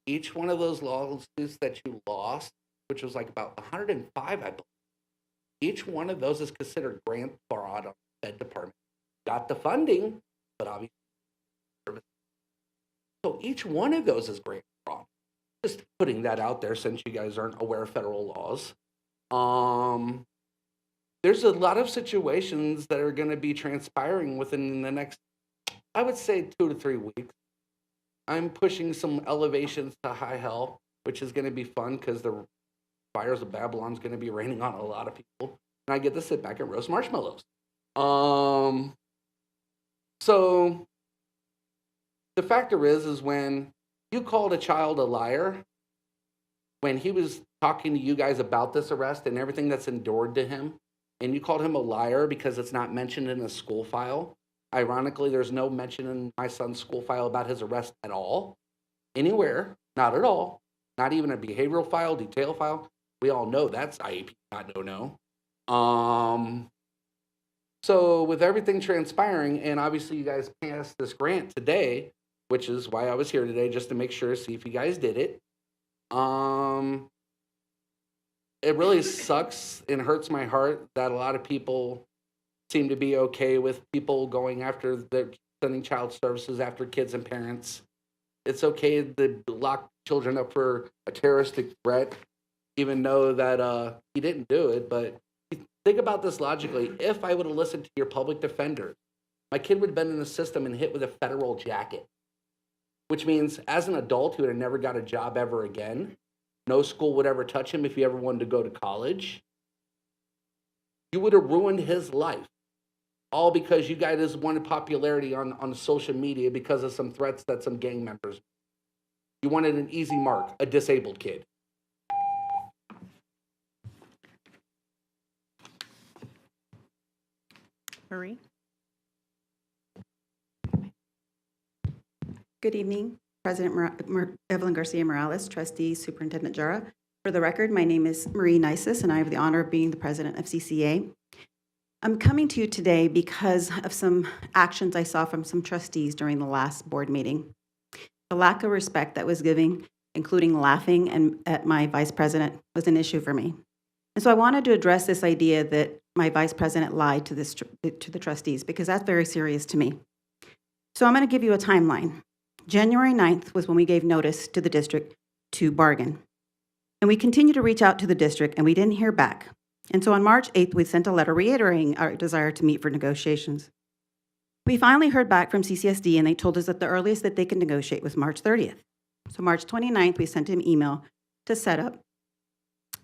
each one of those lawsuits that you lost, which was like about 105, I believe, each one of those is considered grant fraud on the SPED department. Got the funding, but obviously, so each one of those is grant fraud. Just putting that out there since you guys aren't aware of federal laws. There's a lot of situations that are going to be transpiring within the next, I would say, 2 to 3 weeks. I'm pushing some elevations to high hell, which is going to be fun because the fires of Babylon is going to be raining on a lot of people, and I get to sit back and roast marshmallows. So the factor is when you called a child a liar, when he was talking to you guys about this arrest and everything that's endured to him, and you called him a liar because it's not mentioned in a school file. Ironically, there's no mention in my son's school file about his arrest at all, anywhere, not at all, not even a behavioral file, detail file. We all know that's IEP, not no. So with everything transpiring, and obviously you guys passed this grant today, which is why I was here today, just to make sure, see if you guys did it. It really sucks and hurts my heart that a lot of people seem to be okay with people going after sending child services after kids and parents. It's okay to lock children up for a terroristic threat, even though that he didn't do it. But think about this logically. If I would have listened to your public defender, my kid would have been in the system and hit with a federal jacket. which means as an adult who had never got a job ever again, no school would ever touch him if he ever wanted to go to college. You would have ruined his life, all because you guys wanted popularity on social media because of some threats that some gang members. You wanted an easy mark, a disabled kid. Marie? Good evening, President Evelyn Garcia Morales, Trustees, Superintendent Jara. For the record, my name is Marie Nisus, and I have the honor of being the president of CCA. I'm coming to you today because of some actions I saw from some trustees during the last board meeting. The lack of respect that was given, including laughing at my vice president, was an issue for me. And so I wanted to address this idea that my vice president lied to the trustees, because that's very serious to me. So I'm going to give you a timeline. January 9th was when we gave notice to the district to bargain. And we continued to reach out to the district, and we didn't hear back. And so on March 8th, we sent a letter reiterating our desire to meet for negotiations. We finally heard back from CCSD, and they told us that the earliest that they could negotiate was March 30th. So March 29th, we sent an email to set up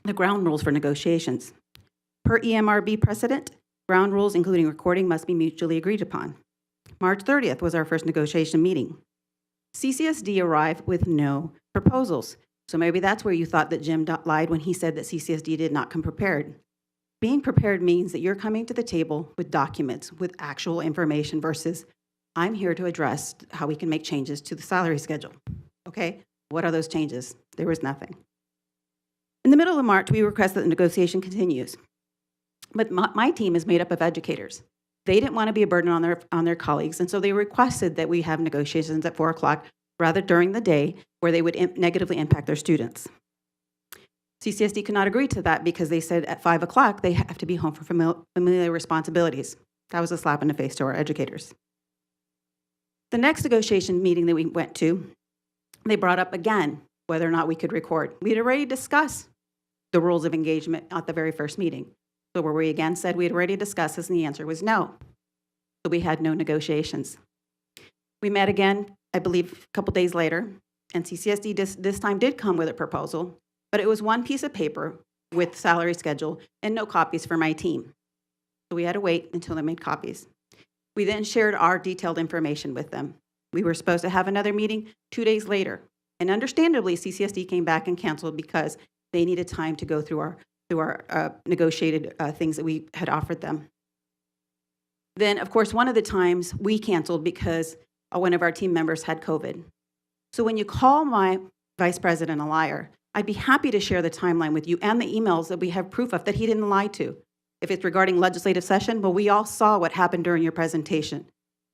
the ground rules for negotiations. Per EMRB precedent, ground rules, including recording, must be mutually agreed upon. March 30th was our first negotiation meeting. CCSD arrived with no proposals. So maybe that's where you thought that Jim lied when he said that CCSD did not come prepared. Being prepared means that you're coming to the table with documents, with actual information versus I'm here to address how we can make changes to the salary schedule. Okay, what are those changes? There was nothing. In the middle of March, we request that the negotiation continues. But my team is made up of educators. They didn't want to be a burden on their colleagues, and so they requested that we have negotiations at 4 o'clock, rather during the day, where they would negatively impact their students. CCSD could not agree to that because they said at 5 o'clock they have to be home for familial responsibilities. That was a slap in the face to our educators. The next negotiation meeting that we went to, they brought up again whether or not we could record. We had already discussed the rules of engagement at the very first meeting. So where we again said we had already discussed this, and the answer was no. So we had no negotiations. We met again, I believe, a couple days later, and CCSD this time did come with a proposal, but it was one piece of paper with salary schedule and no copies for my team. So we had to wait until they made copies. We then shared our detailed information with them. We were supposed to have another meeting 2 days later, and understandably, CCSD came back and canceled because they needed time to go through our negotiated things that we had offered them. Then, of course, one of the times we canceled because one of our team members had COVID. So when you call my vice president a liar, I'd be happy to share the timeline with you and the emails that we have proof of that he didn't lie to. If it's regarding legislative session, well, we all saw what happened during your presentation.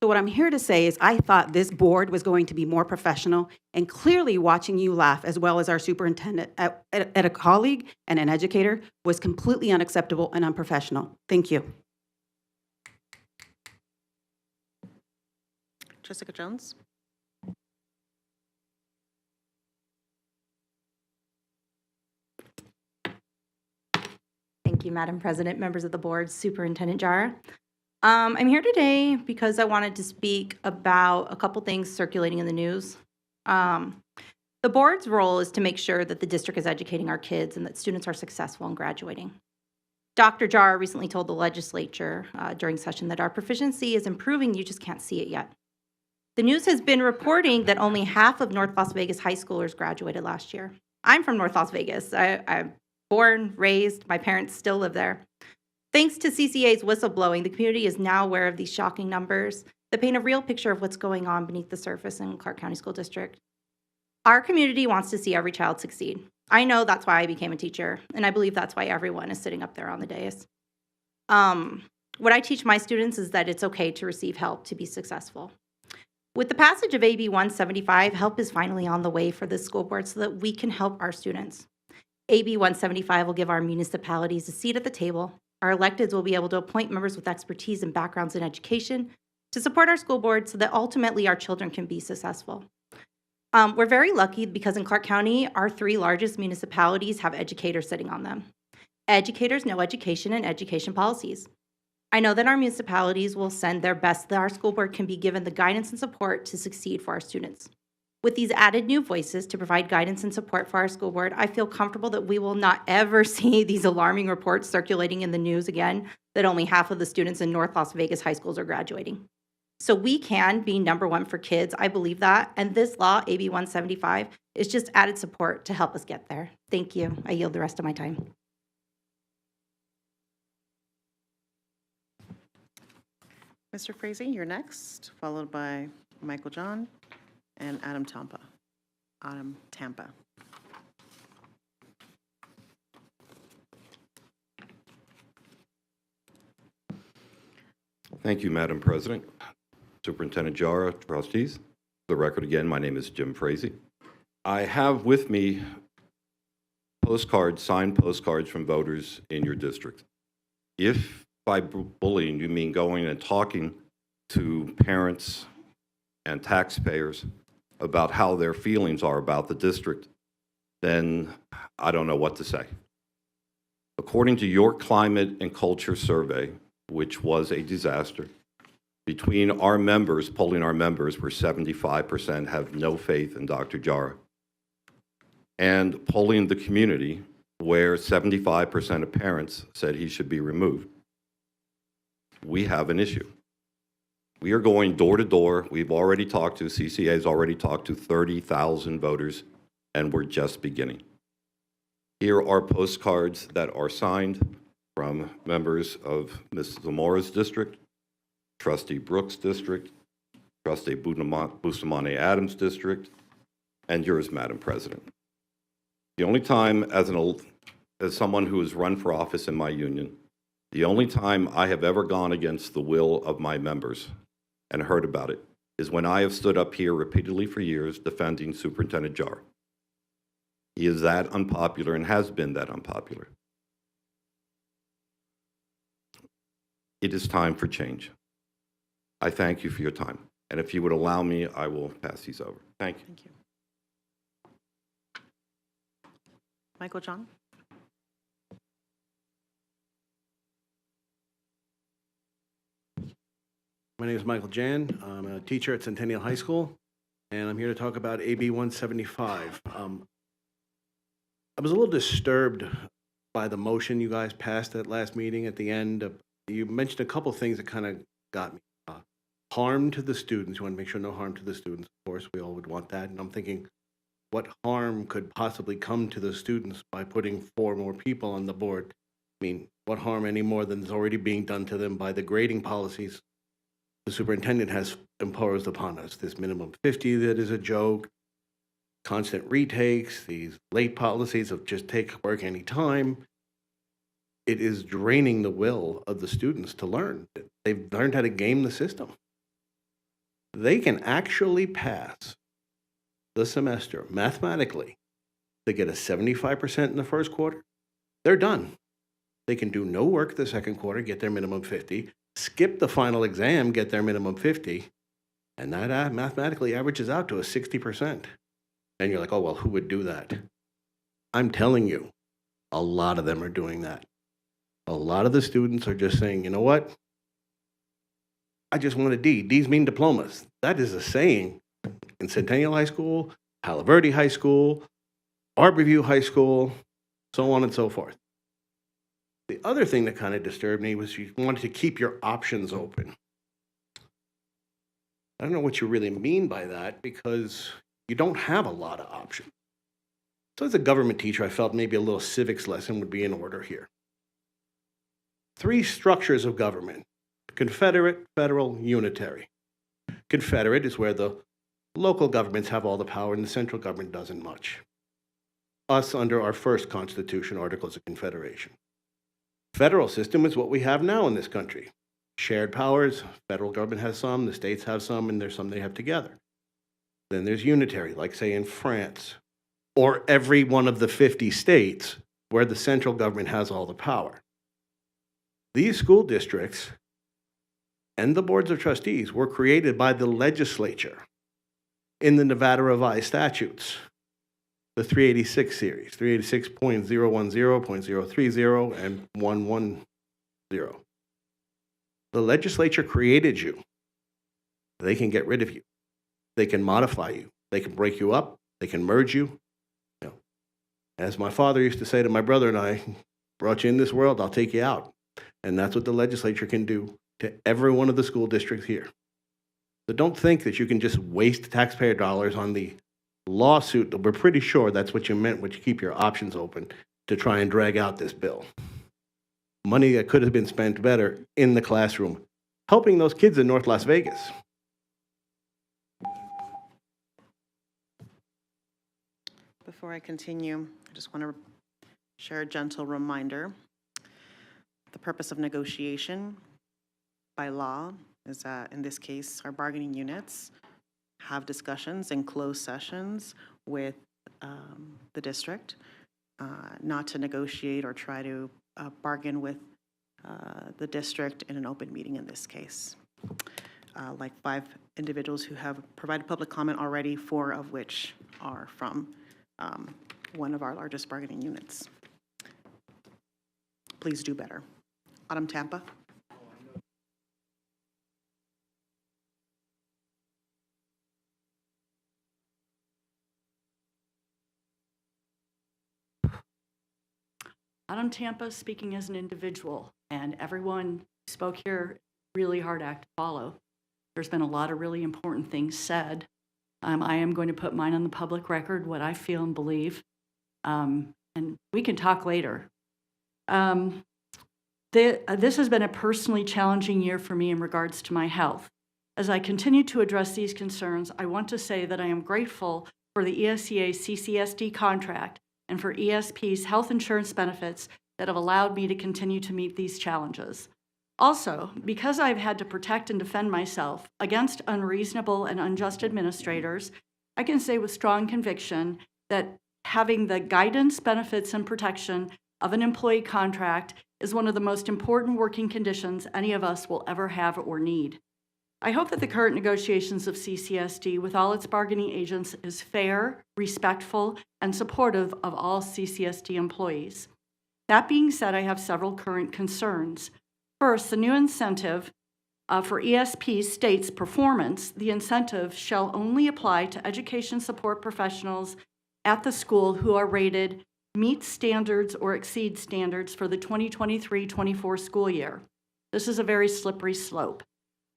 So what I'm here to say is I thought this board was going to be more professional, and clearly watching you laugh, as well as our superintendent, at a colleague and an educator was completely unacceptable and unprofessional. Thank you. Jessica Jones. Thank you, Madam President, members of the board, Superintendent Jara. I'm here today because I wanted to speak about a couple things circulating in the news. The board's role is to make sure that the district is educating our kids and that students are successful in graduating. Dr. Jara recently told the legislature during session that our proficiency is improving, you just can't see it yet. The news has been reporting that only half of North Las Vegas high schoolers graduated last year. I'm from North Las Vegas. I'm born, raised, my parents still live there. Thanks to CCA's whistleblowing, the community is now aware of these shocking numbers that paint a real picture of what's going on beneath the surface in Clark County School District. Our community wants to see every child succeed. I know that's why I became a teacher, and I believe that's why everyone is sitting up there on the dais. What I teach my students is that it's okay to receive help to be successful. With the passage of AB 175, help is finally on the way for the school board so that we can help our students. AB 175 will give our municipalities a seat at the table. Our electeds will be able to appoint members with expertise and backgrounds in education to support our school board so that ultimately our children can be successful. We're very lucky because in Clark County, our 3 largest municipalities have educators sitting on them. Educators know education and education policies. I know that our municipalities will send their best so that our school board can be given the guidance and support to succeed for our students. With these added new voices to provide guidance and support for our school board, I feel comfortable that we will not ever see these alarming reports circulating in the news again that only half of the students in North Las Vegas high schools are graduating. So we can be number one for kids. I believe that. And this law, AB 175, is just added support to help us get there. Thank you. I yield the rest of my time. Mr. Frazee, you're next, followed by Michael John and Adam Tampa. Thank you, Madam President. Superintendent Jara, trustees. For the record again, my name is Jim Frazee. I have with me postcards, signed postcards from voters in your district. If by bullying you mean going and talking to parents and taxpayers about how their feelings are about the district, then I don't know what to say. According to your climate and culture survey, which was a disaster, between our members, polling our members, where 75% have no faith in Dr. Jara, and polling the community, where 75% of parents said he should be removed, we have an issue. We are going door to door. We've already talked to, CCA has already talked to 30,000 voters, and we're just beginning. Here are postcards that are signed from members of Ms. Zamora's district, Trustee Brooks' district, Trustee Bustamante Adams' district, and yours, Madam President. The only time, as someone who has run for office in my union, the only time I have ever gone against the will of my members and heard about it is when I have stood up here repeatedly for years defending Superintendent Jara. He is that unpopular and has been that unpopular. It is time for change. I thank you for your time. And if you would allow me, I will pass these over. Thank you. Thank you. Michael John. My name is Michael Jan. I'm a teacher at Centennial High School, and I'm here to talk about AB 175. I was a little disturbed by the motion you guys passed at last meeting at the end. You mentioned a couple things that kind of got me. Harm to the students. You want to make sure no harm to the students. Of course, we all would want that. And I'm thinking, what harm could possibly come to the students by putting 4 more people on the board? I mean, what harm any more than is already being done to them by the grading policies the superintendent has imposed upon us? This minimum 50 that is a joke, constant retakes, these late policies of just take work any time. It is draining the will of the students to learn. They've learned how to game the system. They can actually pass the semester mathematically. They get a 75% in the first quarter. They're done. They can do no work the second quarter, get their minimum 50, skip the final exam, get their minimum 50, and that mathematically averages out to a 60%. And you're like, oh, well, who would do that? I'm telling you, a lot of them are doing that. A lot of the students are just saying, you know what? I just want a D. D's mean diplomas. That is a saying in Centennial High School, Palo Verde High School, Arborview High School, so on and so forth. The other thing that kind of disturbed me was you wanted to keep your options open. I don't know what you really mean by that, because you don't have a lot of options. So as a government teacher, I felt maybe a little civics lesson would be in order here. 3 structures of government: Confederate, federal, unitary. Confederate is where the local governments have all the power and the central government doesn't much. Us under our first Constitution, Articles of Confederation. Federal system is what we have now in this country. Shared powers, federal government has some, the states have some, and there's some they have together. Then there's unitary, like say in France, or every one of the 50 states where the central government has all the power. These school districts and the boards of trustees were created by the legislature in the Nevada Revised Statutes, the 386 series, 386.010, 030, and 110. The legislature created you. They can get rid of you. They can modify you. They can break you up. They can merge you. You know, as my father used to say to my brother and I, brought you in this world, I'll take you out. And that's what the legislature can do to every one of the school districts here. So don't think that you can just waste taxpayer dollars on the lawsuit. We're pretty sure that's what you meant when you keep your options open to try and drag out this bill. Money that could have been spent better in the classroom, helping those kids in North Las Vegas. Before I continue, I just want to share a gentle reminder. The purpose of negotiation by law is that, in this case, our bargaining units have discussions in closed sessions with the district, not to negotiate or try to bargain with the district in an open meeting in this case. Like 5 individuals who have provided public comment already, 4 of which are from one of our largest bargaining units. Please do better. Autumn Tampa. Autumn Tampa, speaking as an individual, and everyone who spoke here, really hard act to follow. There's been a lot of really important things said. I am going to put mine on the public record, what I feel and believe, and we can talk later. This has been a personally challenging year for me in regards to my health. As I continue to address these concerns, I want to say that I am grateful for the ESEA CCSD contract and for ESP's health insurance benefits that have allowed me to continue to meet these challenges. Also, because I've had to protect and defend myself against unreasonable and unjust administrators, I can say with strong conviction that having the guidance, benefits, and protection of an employee contract is one of the most important working conditions any of us will ever have or need. I hope that the current negotiations of CCSD with all its bargaining agents is fair, respectful, and supportive of all CCSD employees. That being said, I have several current concerns. First, the new incentive for ESP states performance. The incentive shall only apply to education support professionals at the school who are rated meet standards or exceed standards for the 2023-24 school year. This is a very slippery slope.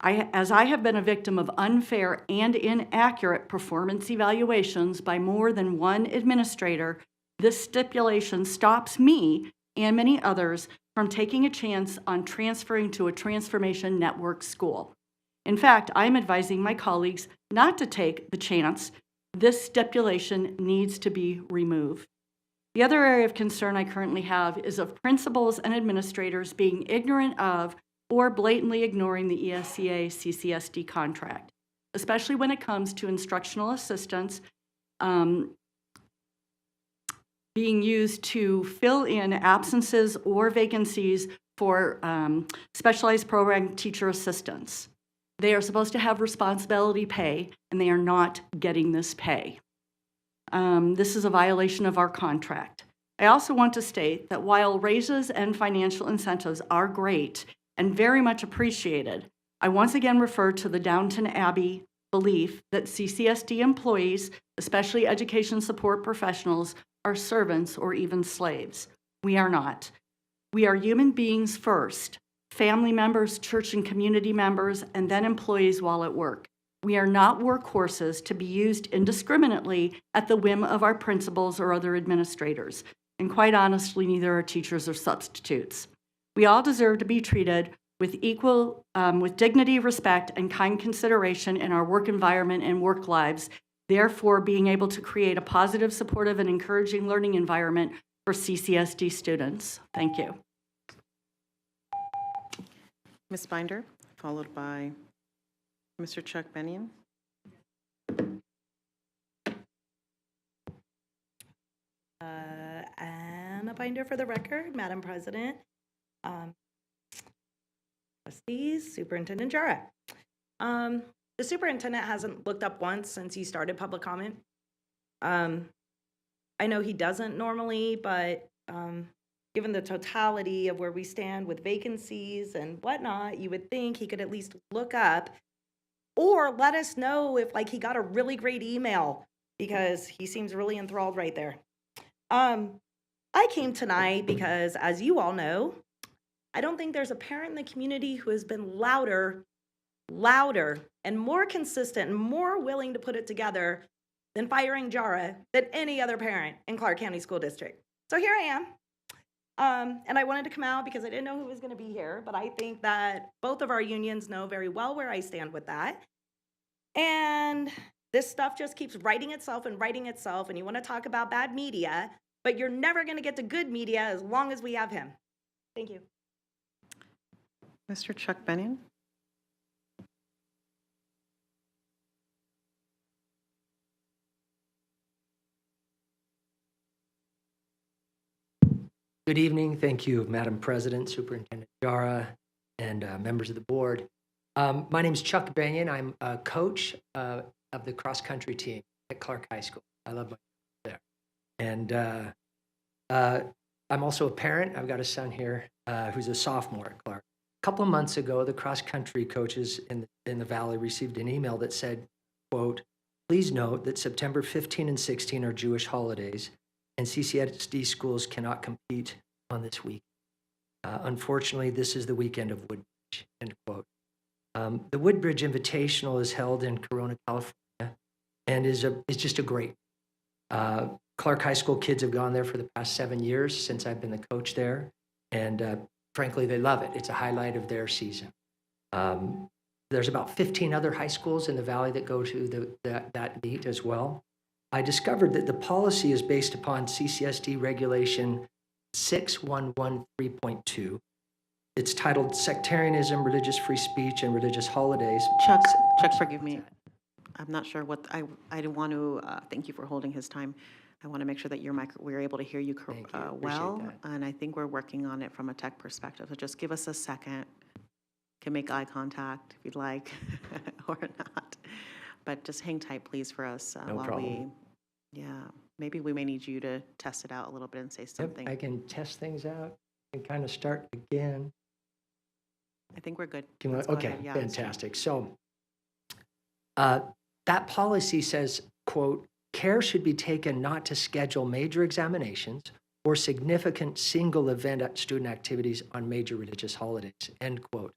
As I have been a victim of unfair and inaccurate performance evaluations by more than one administrator, this stipulation stops me and many others from taking a chance on transferring to a transformation network school. In fact, I'm advising my colleagues not to take the chance. This stipulation needs to be removed. The other area of concern I currently have is of principals and administrators being ignorant of or blatantly ignoring the ESEA CCSD contract, especially when it comes to instructional assistants being used to fill in absences or vacancies for specialized program teacher assistants. They are supposed to have responsibility pay, and they are not getting this pay. This is a violation of our contract. I also want to state that while raises and financial incentives are great and very much appreciated, I once again refer to the Downton Abbey belief that CCSD employees, especially education support professionals, are servants or even slaves. We are not. We are human beings first, family members, church and community members, and then employees while at work. We are not workhorses to be used indiscriminately at the whim of our principals or other administrators. And quite honestly, neither are teachers or substitutes. We all deserve to be treated with with dignity, respect, and kind consideration in our work environment and work lives, therefore being able to create a positive, supportive, and encouraging learning environment for CCSD students. Thank you. Ms. Binder, followed by Mr. Chuck Bennion. Anna Binder for the record, Madam President. Trustees, Superintendent Jara. The superintendent hasn't looked up once since he started public comment. I know he doesn't normally, but given the totality of where we stand with vacancies and whatnot, you would think he could at least look up Or let us know if like he got a really great email, because he seems really enthralled right there. I came tonight because, as you all know, I don't think there's a parent in the community who has been louder, and more consistent and more willing to put it together than firing Jara than any other parent in Clark County School District. So here I am. And I wanted to come out because I didn't know who was going to be here, but I think that both of our unions know very well where I stand with that. And this stuff just keeps writing itself, and you want to talk about bad media, but you're never going to get to good media as long as we have him. Thank you. Mr. Chuck Bennion? Good evening. Thank you, Madam President, Superintendent Jara, and members of the board. My name is Chuck Bennion. I'm a coach of the cross-country team at Clark High School. I love my job there. And I'm also a parent. I've got a son here who's a sophomore at Clark. A couple of months ago, the cross-country coaches in the Valley received an email that said, quote, "Please note that September 15 and 16 are Jewish holidays, and CCSD schools cannot compete on this week. Unfortunately, this is the weekend of Woodbridge," end quote. The Woodbridge Invitational is held in Corona, California, and is just a great. Clark High School kids have gone there for the past 7 years since I've been the coach there, and frankly, they love it. It's a highlight of their season. There's about 15 other high schools in the Valley that go to that meet as well. I discovered that the policy is based upon CCSD Regulation 6113.2. It's titled Sectarianism, Religious Free Speech, and Religious Holidays. Chuck, forgive me. I'm not sure what, I didn't want to, thank you for holding his time. I want to make sure that we're able to hear you well, and I think we're working on it from a tech perspective. So just give us a second. Can make eye contact if you'd like, or not. But just hang tight, please, for us No while problem. maybe we may need you to test it out a little bit and say something. Yep, I can test things out and kind of start again. I think we're good. Okay, fantastic. So that policy says, quote, "Care should be taken not to schedule major examinations or significant single event student activities on major religious holidays," end quote.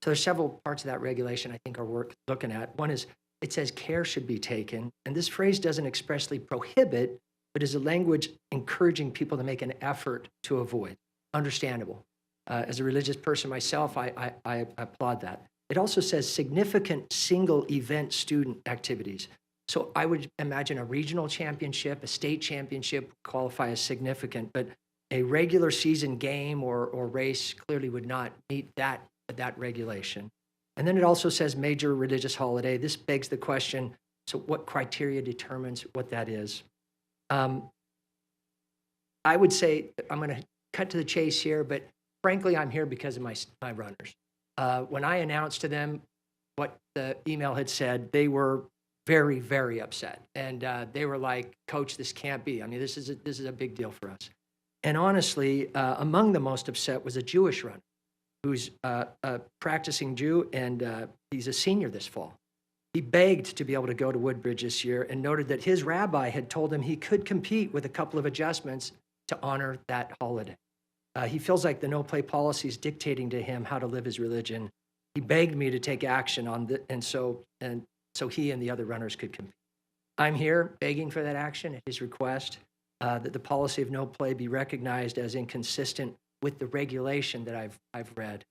So there's several parts of that regulation I think are worth looking at. One is it says care should be taken, and this phrase doesn't expressly prohibit, but is a language encouraging people to make an effort to avoid. Understandable. As a religious person myself, I applaud that. It also says significant single event student activities. So I would imagine a regional championship, a state championship qualify as significant, but a regular season game or race clearly would not meet that regulation. And then it also says major religious holiday. This begs the question, so what criteria determines what that is? I would say, I'm going to cut to the chase here, but frankly, I'm here because of my runners. When I announced to them what the email had said, they were very, very upset. And they were like, "Coach, this can't be. I mean, this is a big deal for us." And honestly, among the most upset was a Jewish runner who's a practicing Jew, and he's a senior this fall. He begged to be able to go to Woodbridge this year and noted that his rabbi had told him he could compete with a couple of adjustments to honor that holiday. He feels like the no-play policy is dictating to him how to live his religion. He begged me to take action on that, and so he and the other runners could compete. I'm here begging for that action at his request, that the policy of no play be recognized as inconsistent with the regulation that I've read,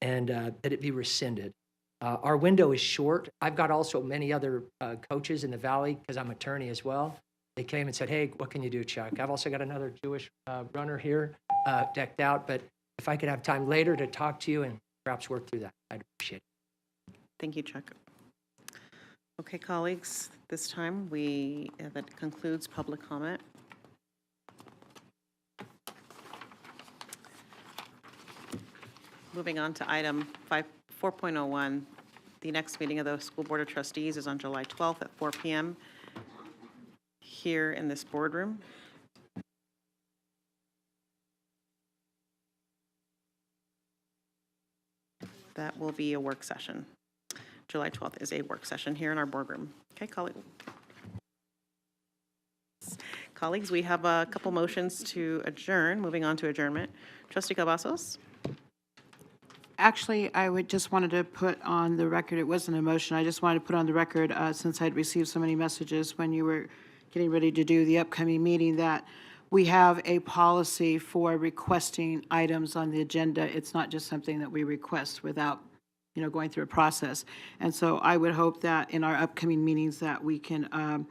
and that it be rescinded. Our window is short. I've got also many other coaches in the Valley, because I'm an attorney as well. They came and said, "Hey, what can you do, Chuck?" I've also got another Jewish runner here decked out, but if I could have time later to talk to you and perhaps work through that, I'd appreciate it. Thank you, Chuck. Okay, colleagues, this time that concludes public comment. Moving on to item 4.01, the next meeting of the School Board of Trustees is on July 12th at 4 p.m. here in this boardroom. That will be a work session. July 12th is a work session here in our boardroom. Okay, colleagues, we have a couple motions to adjourn. Moving on to adjournment. Trustee Cavazos? Actually, I would just wanted to put on the record, it wasn't a motion, I just wanted to put on the record, since I'd received so many messages when you were getting ready to do the upcoming meeting, that we have a policy for requesting items on the agenda. It's not just something that we request without, going through a process. And so I would hope that in our upcoming meetings that we can,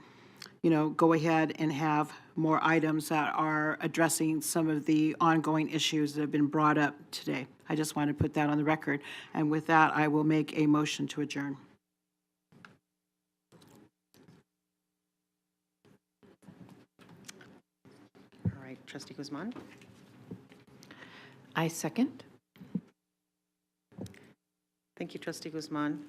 go ahead and have more items that are addressing some of the ongoing issues that have been brought up today. I just want to put that on the record. And with that, I will make a motion to adjourn. All right, Trustee Guzman? I second. Thank you, Trustee Guzman.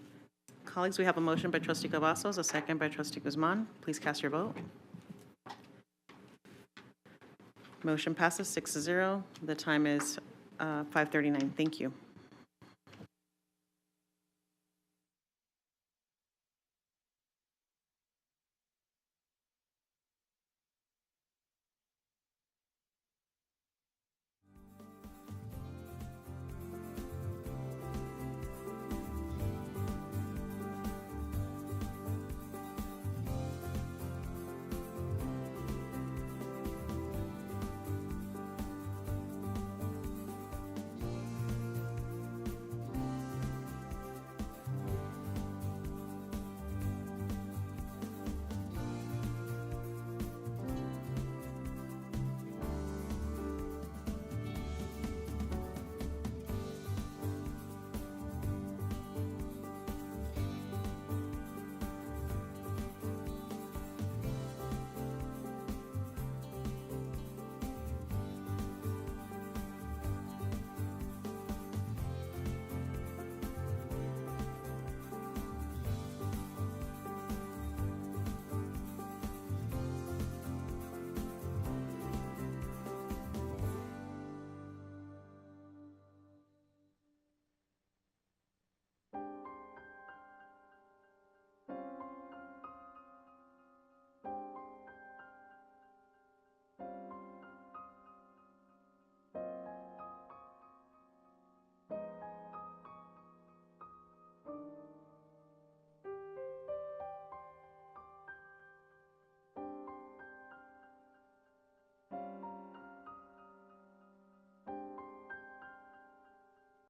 Colleagues, we have a motion by Trustee Cavazos, a second by Trustee Guzman. Please cast your vote. Motion passes 6-0. The time is 5:39. Thank you.